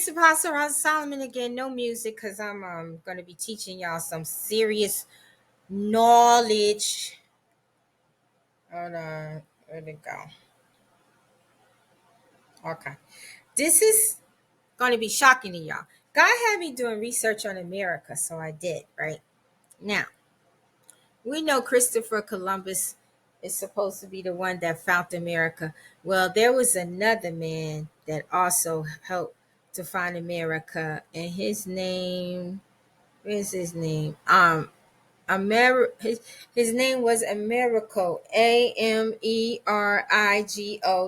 It's Apostle Rosalind Solomon again. No music because I'm going to be teaching y'all some serious knowledge. Hold on. Where'd it go? Okay. This is going to be shocking to y'all. God had me doing research on America, so I did, right? Now, we know Christopher Columbus is supposed to be the one that found America. Well, there was another man that also helped to find America, and his name, where's his name? His name was Americo, Amerigo,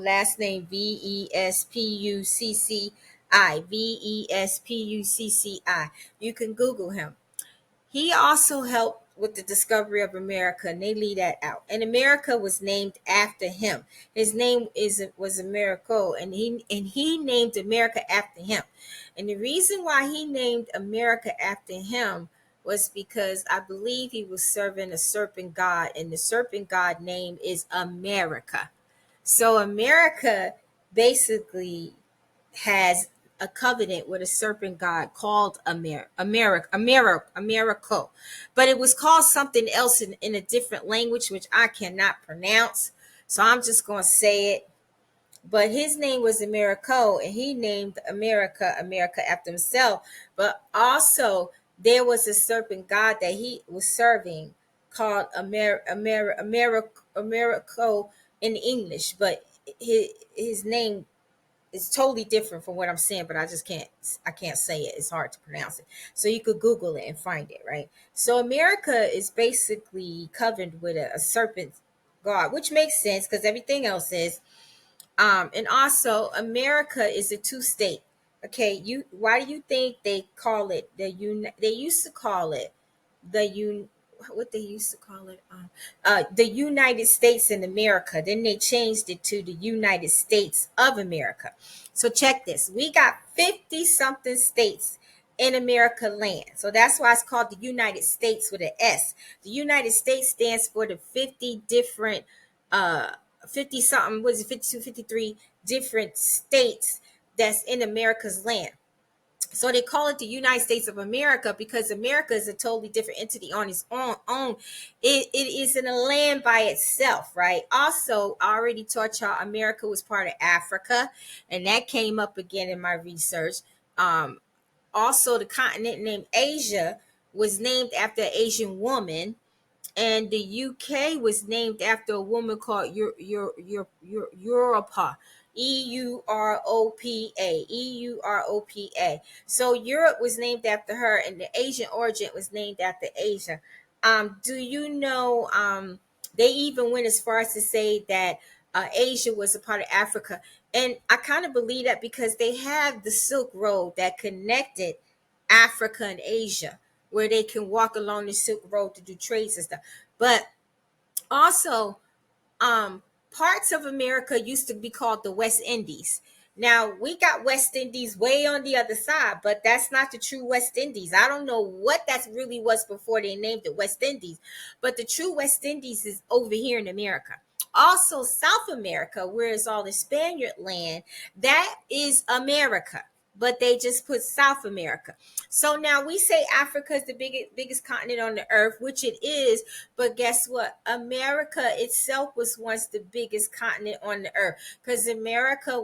last name Vespucci. You can Google him. He also helped with the discovery of America, and they leave that out. And America was named after him. His name was Americo, and he named America after him. And the reason why he named America after him was because I believe he was serving a serpent god, and the serpent god name is America. So America basically has a covenant with a serpent god called Americo. But it was called something else in a different language, which I cannot pronounce. So I'm just going to say it. But his name was Americo, and he named America after himself. But also, there was a serpent god that he was serving called Americo in English. But his name it's totally different from what I'm saying, but I can't say it. It's hard to pronounce it. So you could Google it and find it, right? So America is basically covered with a serpent god, which makes sense because everything else is. And also America is a two-state. Okay, why do you think they call it they used to call it the un what they used to call it the United States in America. Then they changed it to the United States of America. So check this. We got 50 something states in America land. So that's why it's called the United States with an S. The United States stands for the 50 different 50 something, what is it, 52, 53 different states that's in America's land. So they call it the United States of America because America is a totally different entity on its own. It is in a land by itself, right? Also, I already taught y'all America was part of Africa, and that came up again in my research. Also, the continent named Asia was named after an Asian woman, and the UK was named after a woman called Europa. EUROPA. So Europe was named after her, and the Asian origin was named after Asia. Do you know? They even went as far as to say that Asia was a part of Africa, and I kind of believe that because they have the Silk Road that connected Africa and Asia, where they can walk along the Silk Road to do trades and stuff. But also, parts of America used to be called the West Indies. Now we got West Indies way on the other side, but that's not the true West Indies. I don't know what that really was before they named it West Indies, but the true West Indies is over here in America. Also, South America, where is all the Spaniard land, that is America, but they just put South America. So now we say Africa is the biggest continent on the earth, which it is, but guess what? America itself was once the biggest continent on the earth because America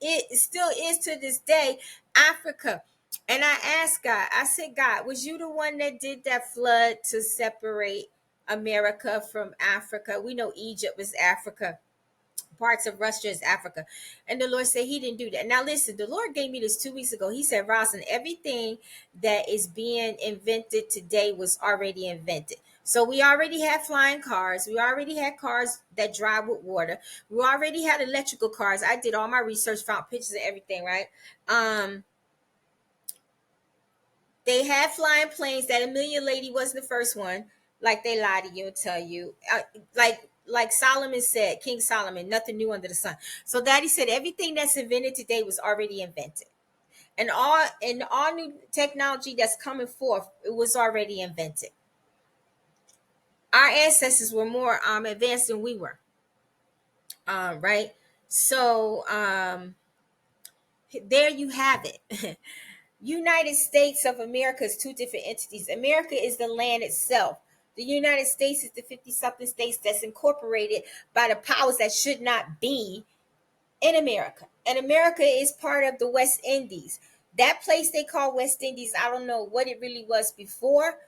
it still is to this day, Africa. And I asked God, I said, God, was you the one that did that flood to separate America from Africa? We know Egypt was Africa. Parts of Russia is Africa. And the Lord said he didn't do that. Now listen, the Lord gave me this 2 weeks ago. He said, Rosalind, everything that is being invented today was already invented. So we already had flying cars. We already had cars that drive with water. We already had electrical cars. I did all my research, found pictures and everything, right? They had flying planes. That Amelia lady wasn't the first one. Like they lie to you and tell you. Like Solomon said, King Solomon, nothing new under the sun. So Daddy said everything that's invented today was already invented. And all new technology that's coming forth, it was already invented. Our ancestors were more advanced than we were. Right? So there you have it. United States of America is two different entities. America is the land itself. The United States is the 50 something states that's incorporated by the powers that should not be in America. And America is part of the West Indies. That place they call West Indies, I don't know what it really was before,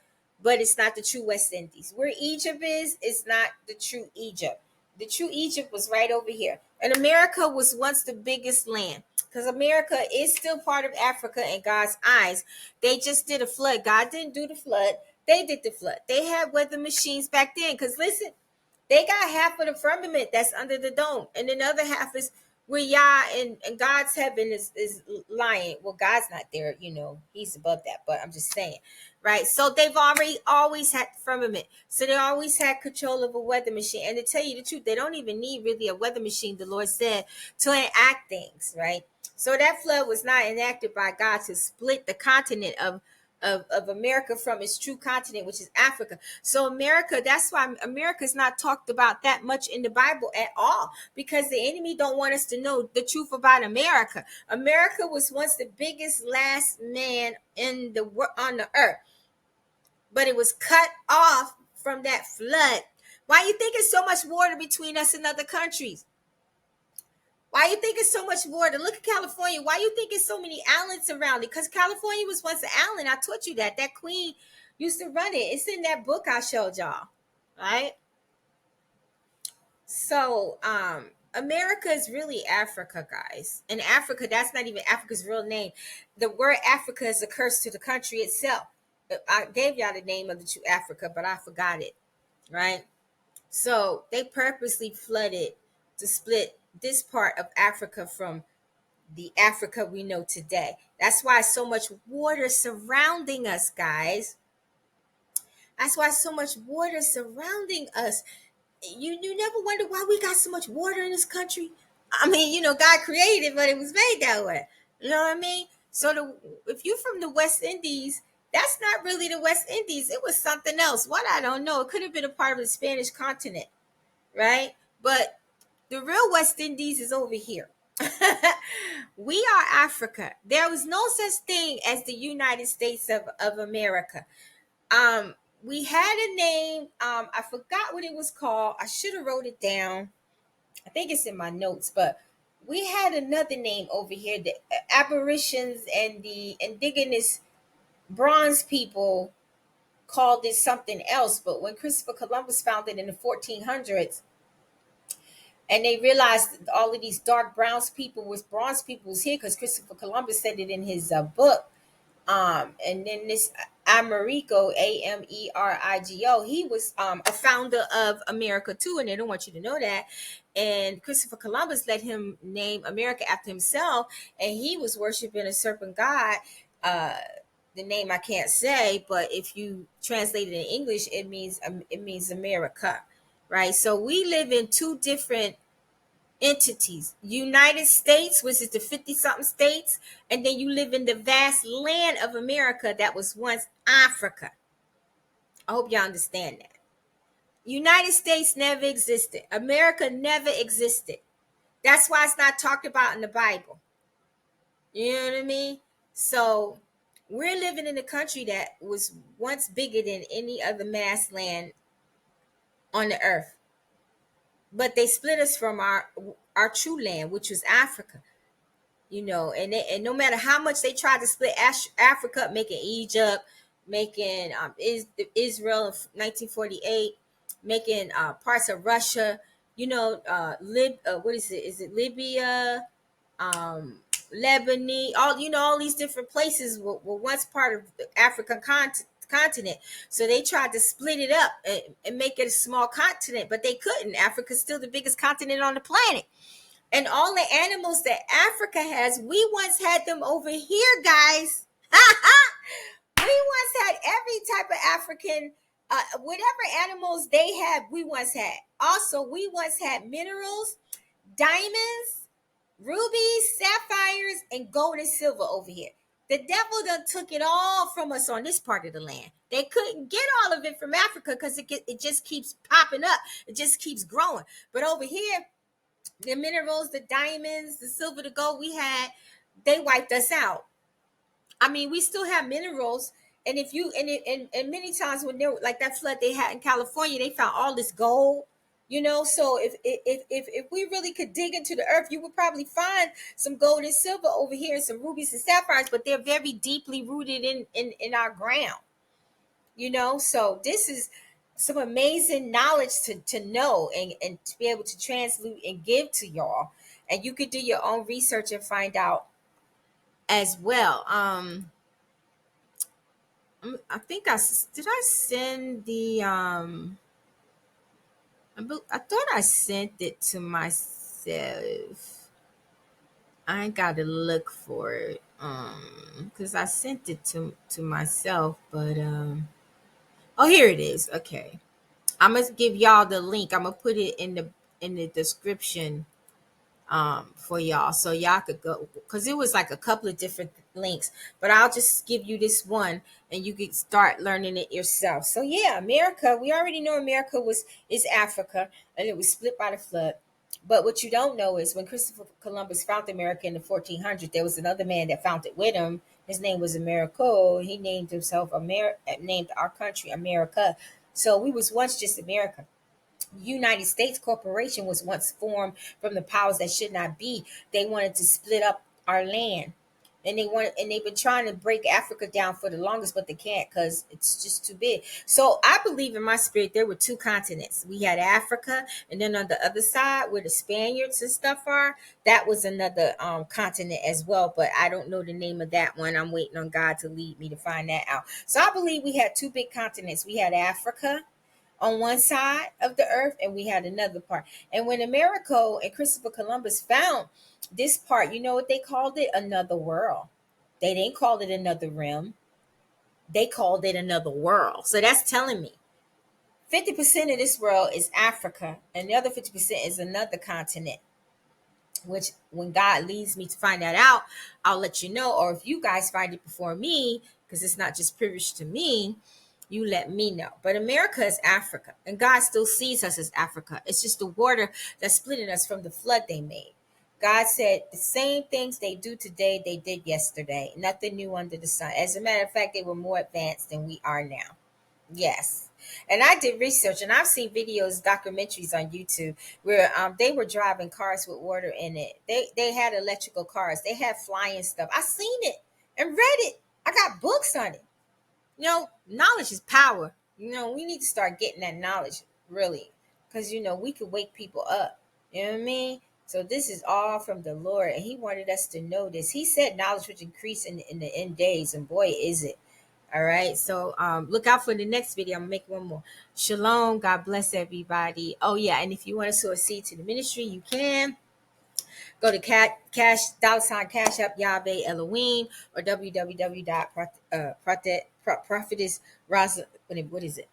but it's not the true West Indies. Where Egypt is, it's not the true Egypt. The true Egypt was right over here. And America was once the biggest land because America is still part of Africa in God's eyes. They just did a flood. God didn't do the flood. They did the flood. They had weather machines back then. Because listen, they got half of the firmament that's under the dome, and then the other half is where Yah and God's heaven is lying. Well, God's not there, He's above that. But I'm just saying, right? So they've always had firmament. So they always had control of a weather machine. And to tell you the truth, they don't even need really a weather machine, the Lord said, to enact things, right? So that flood was not enacted by God to split the continent of America from its true continent, which is Africa. So America, that's why America is not talked about that much in the Bible at all, because the enemy don't want us to know the truth about America. America was once the biggest last man on the earth, but it was cut off from that flood. Why you think there's so much water between us and other countries? Why you think it's so much water? Look at California. Why you think it's so many islands around it? Because California was once an island. I taught you that. That queen used to run it. It's in that book I showed y'all. Right? So, America is really Africa, guys. And Africa, that's not even Africa's real name. The word Africa is a curse to the country itself. I gave y'all the name of the true Africa, but I forgot it. Right? So they purposely flooded to split this part of Africa from the Africa we know today. That's why so much water surrounding us, guys. That's why so much water surrounding us. You never wonder why we got so much water in this country? I mean, God created it, but it was made that way. You know what I mean? So if you're from the West Indies, that's not really the West Indies. It was something else. What? I don't know. It could have been a part of the Spanish continent, right? But the real West Indies is over here. We are Africa. There was no such thing as the United States of America. We had a name. I forgot what it was called. I should have wrote it down. I think it's in my notes, but we had another name over here. The aborigines and the indigenous bronze people called it something else. But when Christopher Columbus found it in the 1400s, and they realized all of these dark bronze people was here because Christopher Columbus said it in his book. And then this Amerigo, Amerigo, he was a founder of America too, and they don't want you to know that. And Christopher Columbus let him name America after himself, and he was worshiping a serpent god. The name I can't say, but if you translate it in English, it means America, right? So we live in two different entities. United States, which is the 50 something states, and then you live in the vast land of America that was once Africa. I hope y'all understand that. United States never existed. America never existed. That's why it's not talked about in the Bible. You know what I mean? So we're living in a country that was once bigger than any other mass land on the earth. But they split us from our true land, which was Africa. And no matter how much they tried to split Africa, making Egypt, making Israel in 1948, making parts of Russia, what is it? Is it Libya, Lebanon? All these different places were once part of the African continent. So they tried to split it up and make it a small continent, but they couldn't. Africa's still the biggest continent on the planet. And all the animals that Africa has, we once had them over here, guys. We once had every type of African, whatever animals they had, we once had. Also, we once had minerals, diamonds, rubies, sapphires, and gold and silver over here. The devil done took it all from us on this part of the land. They couldn't get all of it from Africa because it just keeps popping up. It just keeps growing. But over here, the minerals, the diamonds, the silver, the gold, we had they wiped us out. I mean, we still have minerals. And if you and many times when there like that flood they had in California, they found all this gold. So if we really could dig into the earth, you would probably find some gold and silver over here and some rubies and sapphires, but they're very deeply rooted in our ground. So this is some amazing knowledge to know and to be able to translate and give to y'all. And you could do your own research and find out as well. I think did I send the I thought I sent it to myself. I gotta look for it because I sent it to myself, but oh, here it is. Okay, I'm gonna give y'all the link. I'm gonna put it in the description for y'all so y'all could go, because it was like a couple of different links, but I'll just give you this one and you can start learning it yourself. So yeah, America, we already know America is Africa, and it was split by the flood. But what you don't know is when Christopher Columbus found America in the 1400s, there was another man that found it with him. His name was Americo. He named himself named our country America. So we was once just America. United States Corporation was once formed from the powers that should not be. They wanted to split up our land. And they've been trying to break Africa down for the longest, but they can't because it's just too big. So I believe in my spirit there were two continents. We had Africa, and then on the other side where the Spaniards and stuff are, that was another continent as well. But I don't know the name of that one. I'm waiting on God to lead me to find that out. So I believe we had two big continents. We had Africa on one side of the earth, and we had another part. And when Americo and Christopher Columbus found this part, you know what they called it? Another world. They didn't call it another rim. They called it another world. So that's telling me 50% of this world is Africa, and the other 50% is another continent. Which, when God leads me to find that out, I'll let you know. Or if you guys find it before me, because it's not just privileged to me, you let me know. But America is Africa, and God still sees us as Africa. It's just the water that's splitting us from the flood they made. God said the same things they do today, they did yesterday. Nothing new under the sun. As a matter of fact, they were more advanced than we are now. Yes. And I did research, and I've seen videos, documentaries on YouTube where they were driving cars with water in it. They had electrical cars. They had flying stuff. I seen it and read it. I got books on it. Knowledge is power. We need to start getting that knowledge, really, because we could wake people up. You know what I mean? So this is all from the Lord, and He wanted us to know this. He said knowledge would increase in the end days, and boy, is it. All right. So look out for the next video. I'm gonna make one more. Shalom. God bless everybody. Oh yeah, and if you want to sow a seed to the ministry, you can. Go to Cashapp Yahweh Elohim or www.prophetess what is it?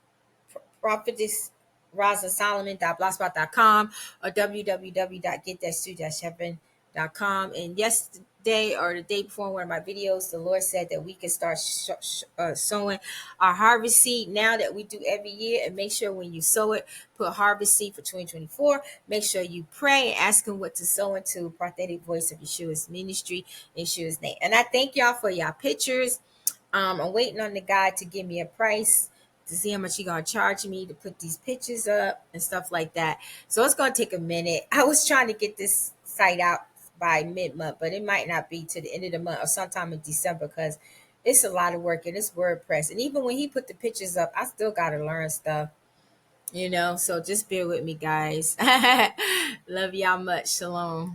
Prophetess Rosalind Solomon.blogspot.com or www.getthatstu-heaven.com. And yesterday or the day before one of my videos, the Lord said that we can start sowing our harvest seed now that we do every year. And make sure when you sow it, put harvest seed for 2024. Make sure you pray and ask Him what to sow into. Prophetic voice of Yeshua's ministry in Yeshua's name. And I thank y'all for y'all pictures. I'm waiting on the guy to give me a price to see how much he gonna charge me to put these pictures up and stuff like that. So it's gonna take a minute. I was trying to get this site out by mid-month, but it might not be to the end of the month or sometime in December because it's a lot of work and it's WordPress. And even when he put the pictures up, I still gotta learn stuff. So just bear with me, guys. Love y'all much. Shalom.